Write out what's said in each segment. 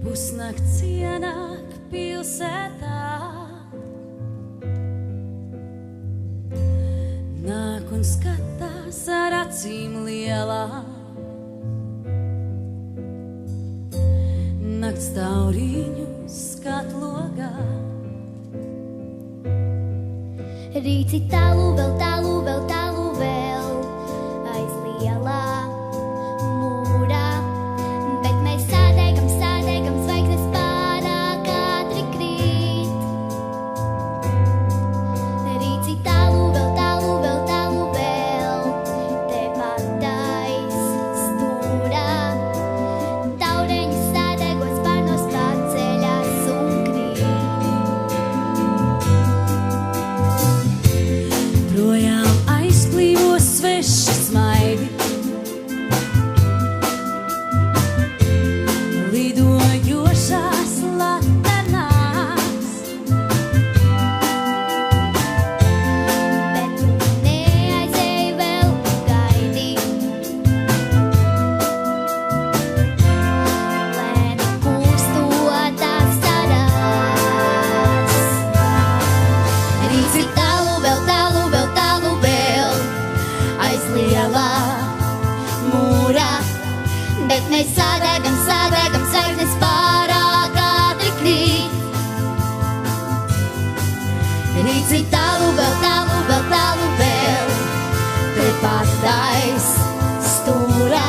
Pusnakts ienāk pilsētā, nāk un skatās ar acīm lielā. Nakts tauriņu skatlogā. Rīci tālu vēl, tālu vēl, tālu vēl, aiz lielā mūrā. Bet mēs sādēgam, sādēgam, zvaigznes pārāk ātri krīt. Rīci tālu vēl, tālu vēl, tālu vēl, tepat aiz stūrā. Taureņi sādēgos pārnos pārceļās un krīt. Projām aizplīvo sveši smaidi, lidojošās latenās. Bet tu neaizēji vēl gaidi, lēni kustotās sarās. Rīci tālu vēl, tālu vēl, tālu vēl, aiz lielā mūrā. Bet mēs sādēgam, sādēgam, zvaigznes pārāk ātri krīt. Rīci tālu vēl, tālu vēl, tālu vēl, tepat aiz stūrā.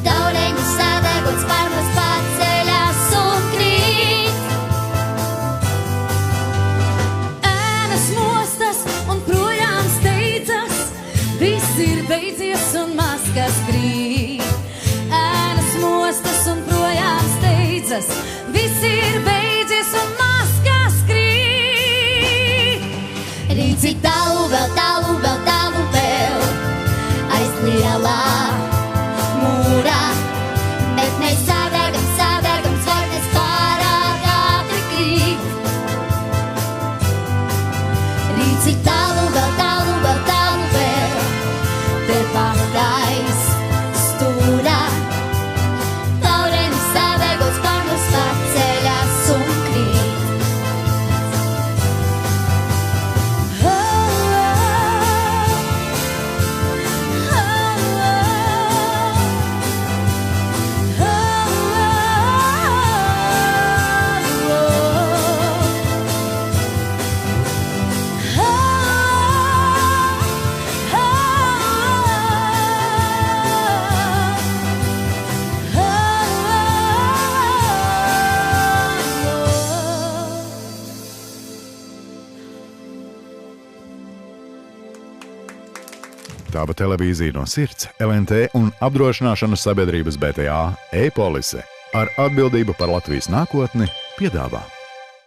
Taureņu sādēgots pārnos pārceļās un krīt. Ēnas mostas un projām steidzas, viss ir beidzies un maskas krīt. Ēnas mostas un projām steidzas, viss ir beidzies un maskas krīt. Rīci tālu vēl, tālu vēl, tālu vēl, aiz lielā mūrā. Bet mēs sādēgam, sādēgam, zvaigznes pārāk ātri krīt. Rīci tālu vēl, tālu vēl, tālu vēl, tepat aiz stūrā. Taureņi sādēgots pārnos pārceļās un krīt. Tava televīzija no sirds, LNT un apdrošināšanas sabiedrības BTA e-polise ar atbildību par Latvijas nākotni piedāvā.